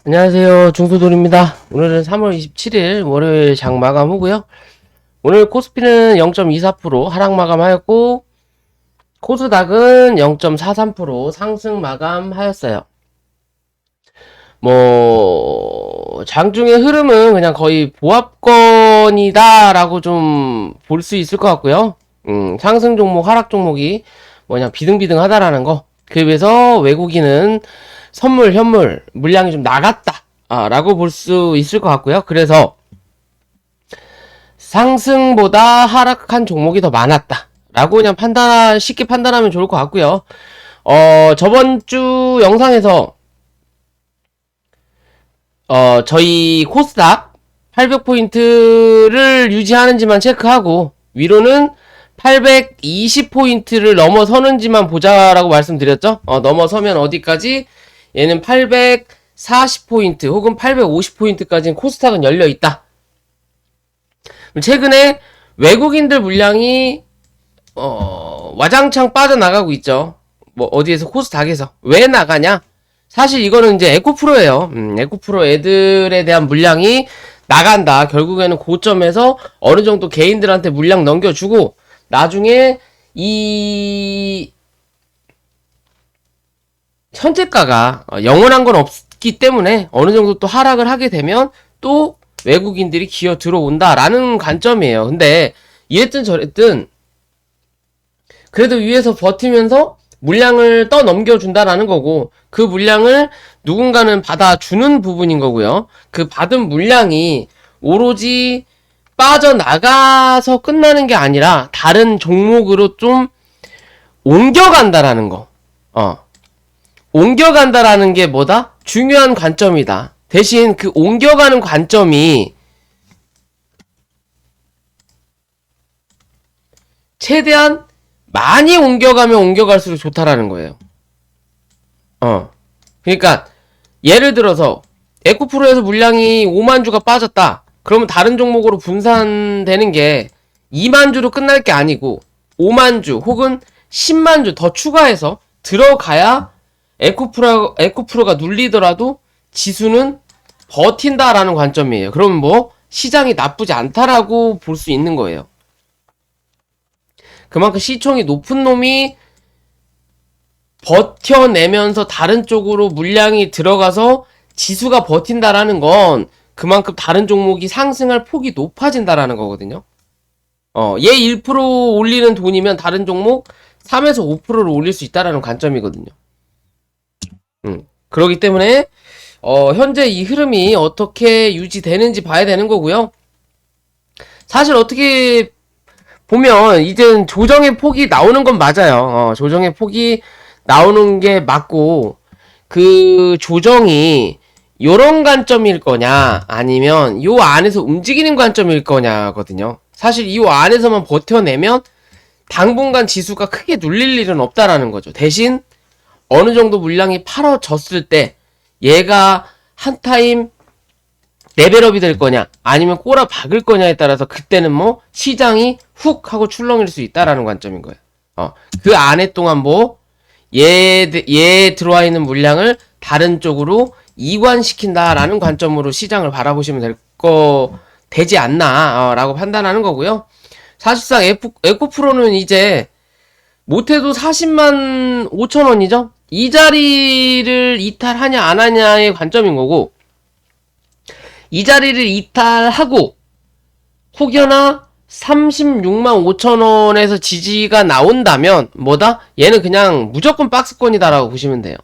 안녕하세요. 중소돌입니다. 오늘은 3월 27일 월요일 장 마감 후고요. 오늘 코스피는 0.24% 하락 마감하였고 코스닥은 0.43% 상승 마감하였어요. 장중의 흐름은 그냥 거의 보합권이다 라고 좀 볼 수 있을 것 같고요. 상승 종목, 하락 종목이 그냥 비등비등하다라는 거. 그에 비해서 외국인은 선물, 현물, 물량이 좀 나갔다. 라고 볼 수 있을 것 같고요. 그래서 상승보다 하락한 종목이 더 많았다. 라고 그냥 쉽게 판단하면 좋을 것 같고요. 저번 주 영상에서, 저희 코스닥 800포인트를 유지하는지만 체크하고, 위로는 820포인트를 넘어서는지만 보자라고 말씀드렸죠. 넘어서면 어디까지? 얘는 840포인트 혹은 850포인트까지는 코스닥은 열려있다. 최근에 외국인들 물량이 와장창 빠져나가고 있죠. 어디에서? 코스닥에서. 왜 나가냐? 사실 이거는 이제 에코프로예요. 에코프로 애들에 대한 물량이 나간다. 결국에는 고점에서 어느 정도 개인들한테 물량 넘겨주고 나중에 이 현재가가 영원한 건 없기 때문에 어느 정도 또 하락을 하게 되면 또 외국인들이 기어 들어온다라는 관점이에요. 근데 이랬든 저랬든 그래도 위에서 버티면서 물량을 떠넘겨준다라는 거고, 그 물량을 누군가는 받아주는 부분인 거고요. 그 받은 물량이 오로지 빠져나가서 끝나는 게 아니라 다른 종목으로 좀 옮겨간다라는 거. 옮겨간다라는 게 뭐다? 중요한 관점이다. 대신 그 옮겨가는 관점이 최대한 많이 옮겨가면 옮겨갈수록 좋다라는 거예요. 그러니까 예를 들어서 에코프로에서 물량이 5만 주가 빠졌다. 그러면 다른 종목으로 분산되는 게 2만 주로 끝날 게 아니고 5만 주 혹은 10만 주 더 추가해서 들어가야 에코프로가 눌리더라도 지수는 버틴다라는 관점이에요. 그럼 시장이 나쁘지 않다라고 볼 수 있는 거예요. 그만큼 시총이 높은 놈이 버텨내면서 다른 쪽으로 물량이 들어가서 지수가 버틴다라는 건 그만큼 다른 종목이 상승할 폭이 높아진다라는 거거든요. 얘 1% 올리는 돈이면 다른 종목 3에서 5%를 올릴 수 있다라는 관점이거든요. 그렇기 때문에 현재 이 흐름이 어떻게 유지되는지 봐야 되는 거고요. 사실 어떻게 보면 이젠 조정의 폭이 나오는 건 맞아요. 조정의 폭이 나오는 게 맞고, 그 조정이 요런 관점일 거냐 아니면 요 안에서 움직이는 관점일 거냐거든요. 사실 이 안에서만 버텨내면 당분간 지수가 크게 눌릴 일은 없다라는 거죠. 대신 어느 정도 물량이 팔아졌을 때 얘가 한 타임 레벨업이 될 거냐 아니면 꼬라 박을 거냐에 따라서 그때는 시장이 훅 하고 출렁일 수 있다라는 관점인 거예요. 그 안에 동안 얘 들어와 있는 물량을 다른 쪽으로 이관시킨다라는 관점으로 시장을 바라보시면 되지 않나 라고 판단하는 거고요. 사실상 에코프로는 이제 못해도 40만 5천 원이죠. 이 자리를 이탈하냐 안 하냐의 관점인 거고, 이 자리를 이탈하고 혹여나 36만 5천 원에서 지지가 나온다면 얘는 그냥 무조건 박스권이다라고 보시면 돼요.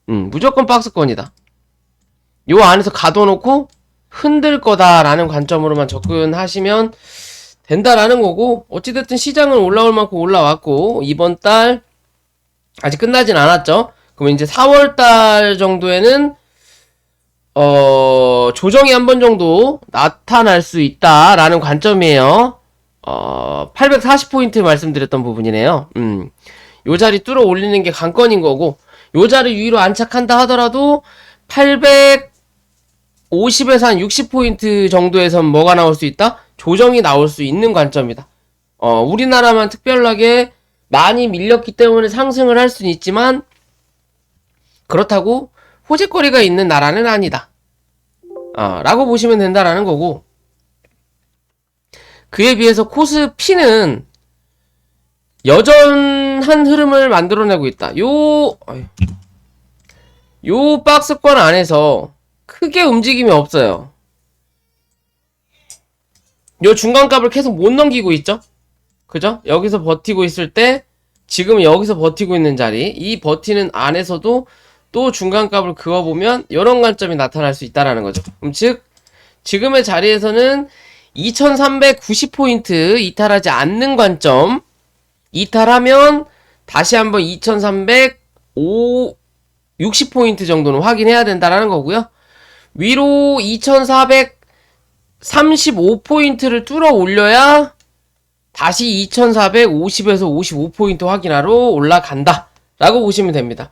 무조건 박스권이다. 요 안에서 가둬놓고 흔들 거다라는 관점으로만 접근하시면 된다라는 거고, 어찌됐든 시장은 올라올 만큼 올라왔고 이번 달 아직 끝나진 않았죠. 그러면 이제 4월달 정도에는 조정이 한 번 정도 나타날 수 있다라는 관점이에요. 840포인트 말씀드렸던 부분이네요. 요 자리 뚫어 올리는 게 관건인 거고, 요 자리 위로 안착한다 하더라도 850에서 한 60포인트 정도에선 뭐가 나올 수 있다? 조정이 나올 수 있는 관점이다. 우리나라만 특별하게 많이 밀렸기 때문에 상승을 할 수는 있지만 그렇다고 호재거리가 있는 나라는 아니다. 라고 보시면 된다라는 거고, 그에 비해서 코스피는 여전한 흐름을 만들어내고 있다. 요 박스권 안에서 크게 움직임이 없어요. 요 중간값을 계속 못 넘기고 있죠? 그죠? 여기서 버티고 있을 때, 지금 여기서 버티고 있는 자리, 이 버티는 안에서도 또 중간값을 그어보면 이런 관점이 나타날 수 있다라는 거죠. 그럼 즉, 지금의 자리에서는 2390포인트 이탈하지 않는 관점, 이탈하면 다시 한번 2360포인트 정도는 확인해야 된다라는 거고요. 위로 2435포인트를 뚫어 올려야 다시 2450에서 55포인트 확인하러 올라간다 라고 보시면 됩니다.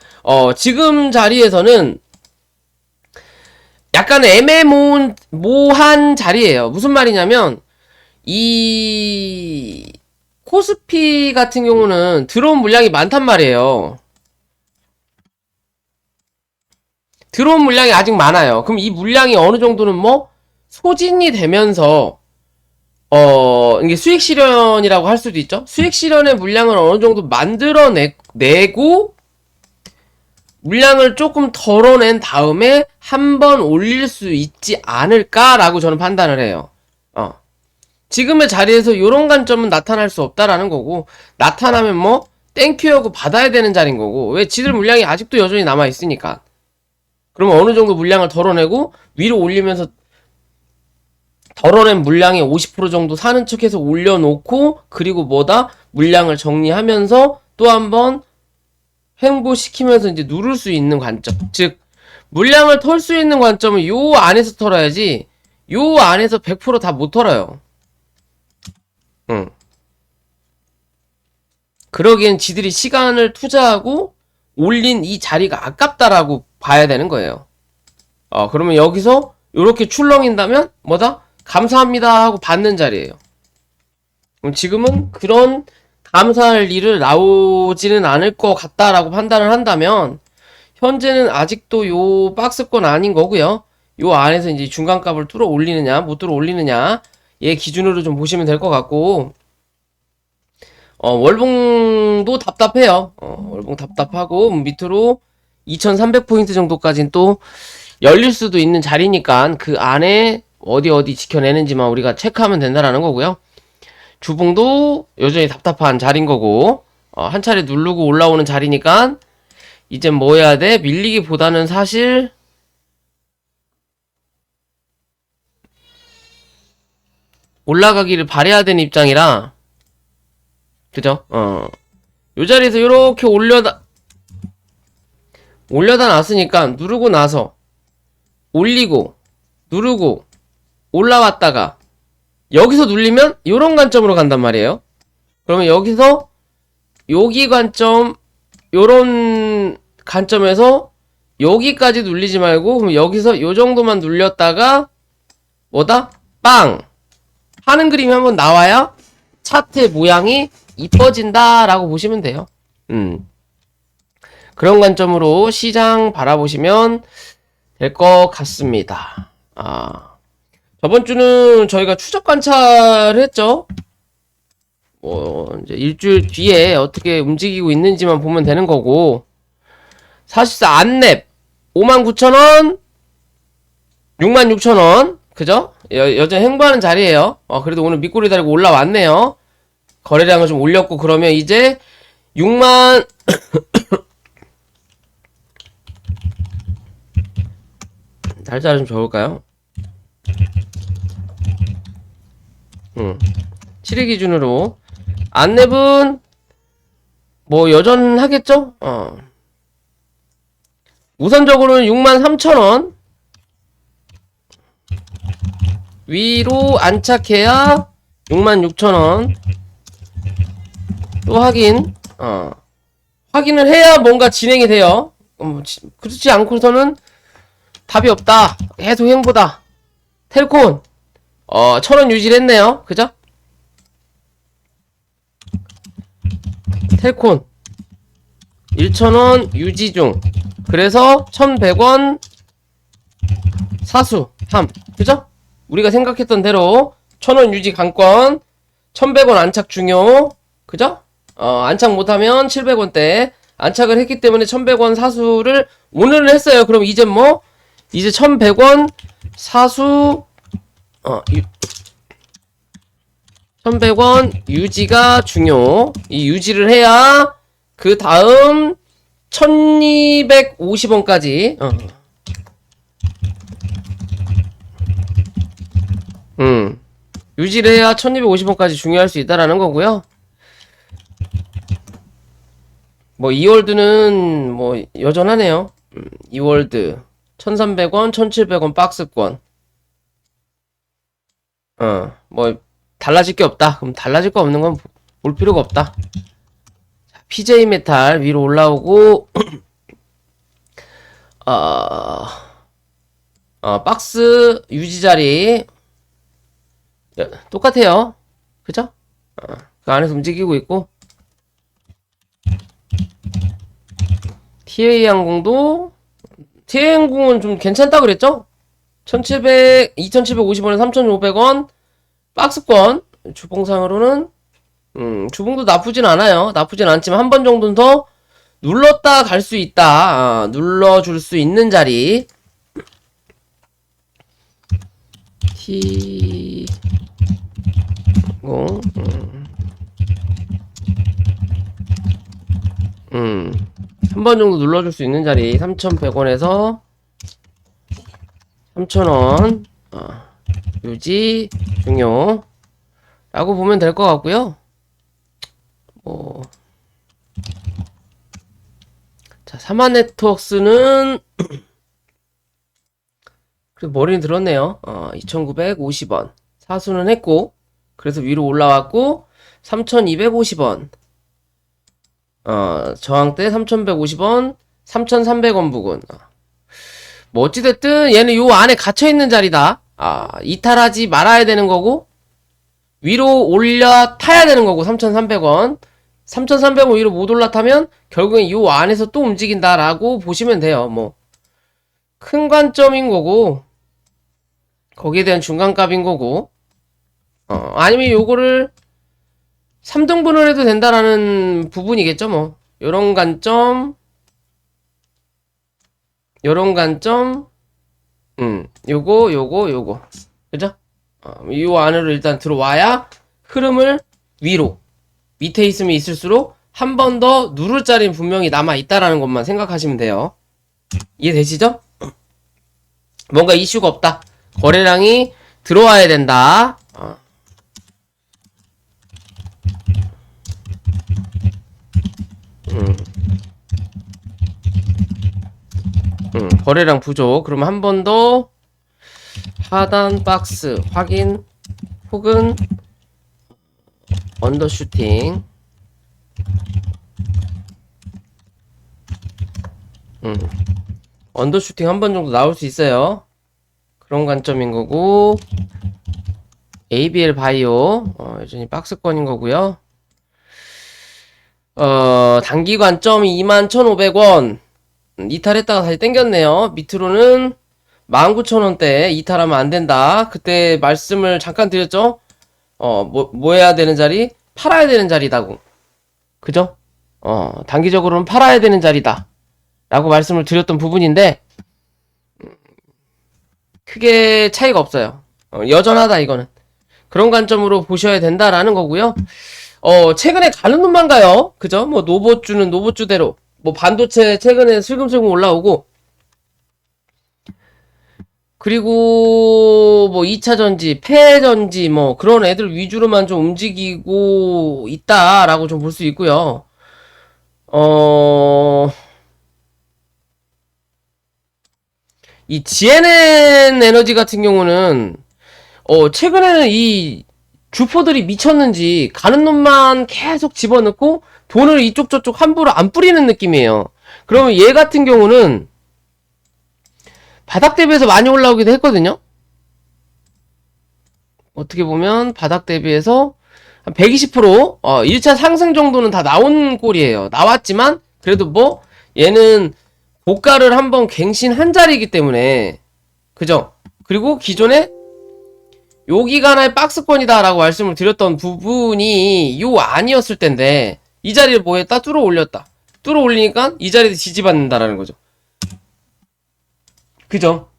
지금 자리에서는 약간 애매모호한 자리예요. 무슨 말이냐면, 이 코스피 같은 경우는 들어온 물량이 많단 말이에요. 들어온 물량이 아직 많아요. 그럼 이 물량이 어느 정도는 뭐 소진이 되면서 이게 수익 실현이라고 할 수도 있죠. 수익 실현의 물량을 어느 정도 만들어내고 물량을 조금 덜어낸 다음에 한번 올릴 수 있지 않을까라고 저는 판단을 해요. 지금의 자리에서 이런 관점은 나타날 수 없다라는 거고, 나타나면 뭐 땡큐 하고 받아야 되는 자리인 거고, 왜 지들 물량이 아직도 여전히 남아 있으니까. 그러면 어느 정도 물량을 덜어내고 위로 올리면서 덜어낸 물량의 50% 정도 사는 척해서 올려놓고, 그리고 물량을 정리하면서 또 한번 횡보시키면서 이제 누를 수 있는 관점. 즉, 물량을 털 수 있는 관점은 요 안에서 털어야지, 요 안에서 100% 다 못 털어요. 그러기엔 지들이 시간을 투자하고 올린 이 자리가 아깝다라고 봐야 되는 거예요. 그러면 여기서 요렇게 출렁인다면 감사합니다 하고 받는 자리예요. 그럼 지금은 그런 감사할 일을 나오지는 않을 것 같다라고 판단을 한다면, 현재는 아직도 요 박스권 아닌 거고요. 요 안에서 이제 중간값을 뚫어 올리느냐 못 뚫어 올리느냐 얘 기준으로 좀 보시면 될 것 같고, 월봉도 답답해요. 월봉 답답하고 밑으로 2300포인트 정도까지는 또 열릴 수도 있는 자리니까 그 안에 어디 지켜내는지만 우리가 체크하면 된다라는 거고요. 주봉도 여전히 답답한 자리인 거고, 한 차례 누르고 올라오는 자리니까 이제 뭐 해야 돼? 밀리기보다는 사실 올라가기를 바라야 되는 입장이라, 그죠? 요 자리에서 요렇게 올려다 놨으니까 누르고 나서 올리고 누르고 올라왔다가 여기서 눌리면 요런 관점으로 간단 말이에요. 그러면 여기서 여기 관점, 요런 관점에서 여기까지 눌리지 말고, 그럼 여기서 요 정도만 눌렸다가 빵! 하는 그림이 한번 나와야 차트의 모양이 이뻐진다 라고 보시면 돼요. 그런 관점으로 시장 바라보시면 될 것 같습니다. 저번 주는 저희가 추적 관찰을 했죠. 이제 일주일 뒤에 어떻게 움직이고 있는지만 보면 되는 거고, 사실상 안랩 59,000원, 66,000원, 그죠? 여전히 횡보하는 자리에요. 그래도 오늘 밑꼬리 달고 올라왔네요. 거래량을 좀 올렸고, 그러면 이제 6만 달자를 좀 적을까요? 7일 기준으로 안랩은 뭐 여전하겠죠? 우선적으로는 63,000원 위로 안착해야 66,000원 또 확인을 해야 뭔가 진행이 돼요. 그렇지 않고서는 답이 없다. 계속 횡보다. 텔콘 1,000원 유지를 했네요. 그죠? 텔콘 1,000원 유지 중. 그래서 1,100원 사수, 함. 그죠? 우리가 생각했던 대로 1000원 유지 강권, 1100원 안착 중요. 그죠? 안착 못하면 700원대. 안착을 했기 때문에 1100원 사수를 오늘은 했어요. 그럼 이제 뭐? 이제 1100원 사수, 1100원 유지가 중요. 이 유지를 해야 그 다음 1250원까지 유지를 해야 1250원까지 중요할 수 있다라는 거고요. 뭐 이월드는 뭐 여전하네요. 이월드 1300원 1700원 박스권. 뭐 달라질 게 없다. 그럼 달라질 거 없는 건 볼 필요가 없다. PJ 메탈 위로 올라오고 박스 유지 자리 똑같아요. 그죠? 그 안에서 움직이고 있고 TA항공도 TA항공은 좀 괜찮다 그랬죠? 2750원에 3500원 박스권 주봉상으로는 주봉도 나쁘진 않아요. 나쁘진 않지만 한 번 정도는 더 눌렀다 갈 수 있다. 눌러줄 수 있는 자리 T 0 한 번 정도 눌러줄 수 있는 자리 3100원에서 3000원 유지 중요 라고 보면 될 것 같고요. 자, 사마 네트워크스는 그래도 머리는 들었네요. 2950원 사수는 했고 그래서 위로 올라왔고 3250원 저항대 3150원 3300원 부근. 뭐 어찌됐든 얘는 요 안에 갇혀있는 자리다. 이탈하지 말아야 되는 거고 위로 올라타야 되는 거고 3300원 3300원 위로 못 올라타면 결국엔 요 안에서 또 움직인다라고 보시면 돼요. 뭐 큰 관점인 거고 거기에 대한 중간값인 거고 아니면 요거를 3등분을 해도 된다라는 부분이겠죠. 뭐 요런 관점 요거 그죠? 요 안으로 일단 들어와야 흐름을 위로 밑에 있으면 있을수록 한 번 더 누를 자리는 분명히 남아있다라는 것만 생각하시면 돼요. 이해되시죠? 뭔가 이슈가 없다. 거래량이 들어와야 된다. 거래량 부족. 그럼 한 번 더 하단 박스 확인 혹은 언더슈팅. 언더슈팅 한 번 정도 나올 수 있어요. 그런 관점인 거고 ABL 바이오 여전히 박스권인 거고요. 단기 관점 21,500원 이탈했다가 다시 땡겼네요. 밑으로는 19,000원대 이탈하면 안 된다. 그때 말씀을 잠깐 드렸죠. 뭐 해야 되는 자리? 팔아야 되는 자리다고. 그죠? 단기적으로는 팔아야 되는 자리다. 라고 말씀을 드렸던 부분인데 크게 차이가 없어요. 여전하다 이거는. 그런 관점으로 보셔야 된다라는 거고요. 최근에 가는 놈만 가요. 그죠? 뭐 노보주는 노보주대로 뭐 반도체 최근에 슬금슬금 올라오고 그리고 뭐 2차전지, 폐전지 뭐 그런 애들 위주로만 좀 움직이고 있다라고 좀 볼 수 있고요. 이 GNN 에너지 같은 경우는 최근에는 이 주포들이 미쳤는지 가는 놈만 계속 집어넣고 돈을 이쪽 저쪽 함부로 안 뿌리는 느낌이에요. 그러면 얘 같은 경우는 바닥 대비해서 많이 올라오기도 했거든요. 어떻게 보면 바닥 대비해서 한 120% 1차 상승 정도는 다 나온 꼴이에요. 나왔지만 그래도 뭐 얘는 고가를 한번 갱신한 자리이기 때문에 그죠? 그리고 기존에 여기가 하나의 박스권이다 라고 말씀을 드렸던 부분이 요 안이었을 텐데 이 자리를 뭐 했다? 뚫어 올렸다. 뚫어 올리니까 이 자리에서 지지받는다라는 거죠. 그죠?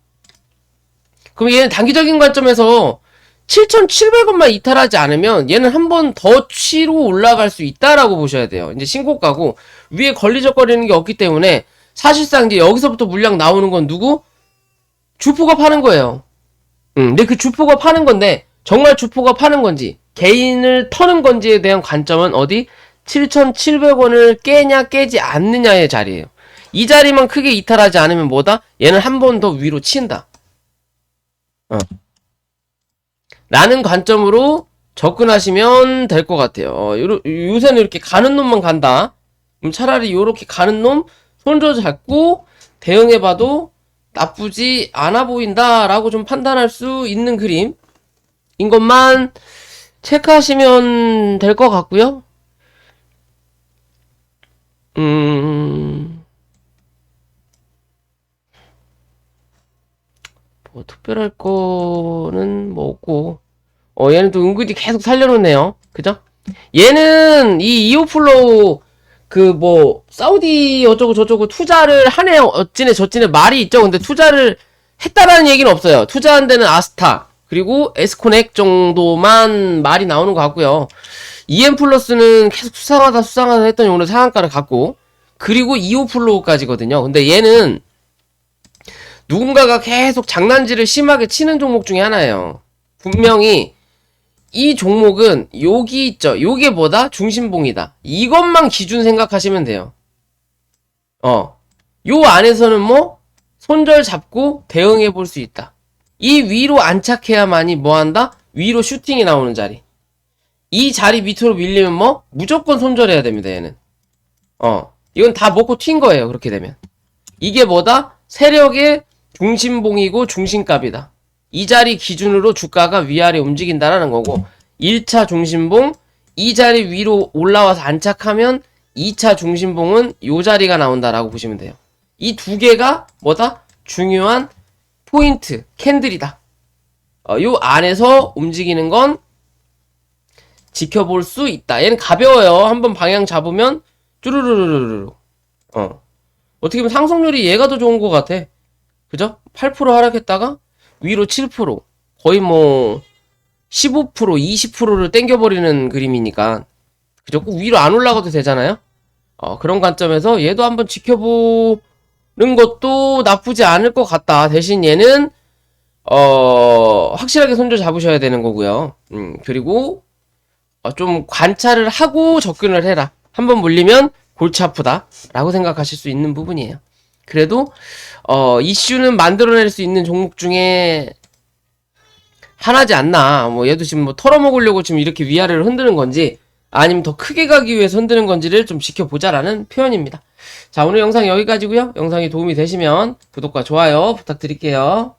그럼 얘는 단기적인 관점에서 7,700원만 이탈하지 않으면 얘는 한 번 더 치로 올라갈 수 있다라고 보셔야 돼요. 이제 신고가고 위에 걸리적거리는 게 없기 때문에 사실상 이제 여기서부터 물량 나오는 건 누구? 주포가 파는 거예요. 근데 그 주포가 파는 건데 정말 주포가 파는 건지 개인을 터는 건지에 대한 관점은 어디? 7,700원을 깨냐 깨지 않느냐의 자리예요. 이 자리만 크게 이탈하지 않으면 뭐다? 얘는 한 번 더 위로 친다. 라는 관점으로 접근하시면 될 것 같아요. 요새는 이렇게 가는 놈만 간다. 그럼 차라리 요렇게 가는 놈 손조 잡고 대응해봐도 나쁘지 않아 보인다 라고 좀 판단할 수 있는 그림인 것만 체크하시면 될 것 같고요. 뭐 특별할 거는 뭐 없고 얘는 또 은근히 계속 살려놓네요. 그죠? 얘는 이 이오플로우 그 뭐 사우디 어쩌고 저쩌고 투자를 하네 어찌네 저찌네 말이 있죠. 근데 투자를 했다라는 얘기는 없어요. 투자한 데는 아스타 그리고 에스코넥 정도만 말이 나오는 것 같고요. EM 플러스는 계속 수상하다 했더니 오늘 상한가를 갖고 그리고 이오플로우까지거든요. 근데 얘는 누군가가 계속 장난질을 심하게 치는 종목 중에 하나예요. 분명히 이 종목은 여기 있죠. 요게 뭐다? 중심봉이다. 이것만 기준 생각하시면 돼요. 요 안에서는 뭐 손절 잡고 대응해 볼 수 있다. 이 위로 안착해야만이 뭐한다? 위로 슈팅이 나오는 자리. 이 자리 밑으로 밀리면 뭐 무조건 손절해야 됩니다. 얘는 이건 다 먹고 튄 거예요. 그렇게 되면 이게 뭐다? 세력의 중심봉이고 중심값이다. 이 자리 기준으로 주가가 위아래 움직인다라는 거고 1차 중심봉 이 자리 위로 올라와서 안착하면 2차 중심봉은 요 자리가 나온다라고 보시면 돼요. 이 두 개가 뭐다? 중요한 포인트, 캔들이다. 요 안에서 움직이는 건 지켜볼 수 있다. 얘는 가벼워요. 한번 방향 잡으면 쭈루루루루루. 어떻게 보면 상승률이 얘가 더 좋은 것 같아. 그죠? 8% 하락했다가 위로 7% 거의 뭐 15% 20%를 땡겨버리는 그림이니까 그죠? 꼭 위로 안 올라가도 되잖아요. 그런 관점에서 얘도 한번 지켜보는 것도 나쁘지 않을 것 같다. 대신 얘는 확실하게 손절 잡으셔야 되는 거고요. 그리고 좀 관찰을 하고 접근을 해라. 한번 물리면 골치 아프다 라고 생각하실 수 있는 부분이에요. 그래도 이슈는 만들어낼 수 있는 종목 중에 하나지 않나. 뭐 얘도 지금 뭐 털어먹으려고 지금 이렇게 위아래를 흔드는 건지 아니면 더 크게 가기 위해서 흔드는 건지를 좀 지켜보자라는 표현입니다. 자, 오늘 영상 여기까지고요. 영상이 도움이 되시면 구독과 좋아요 부탁드릴게요.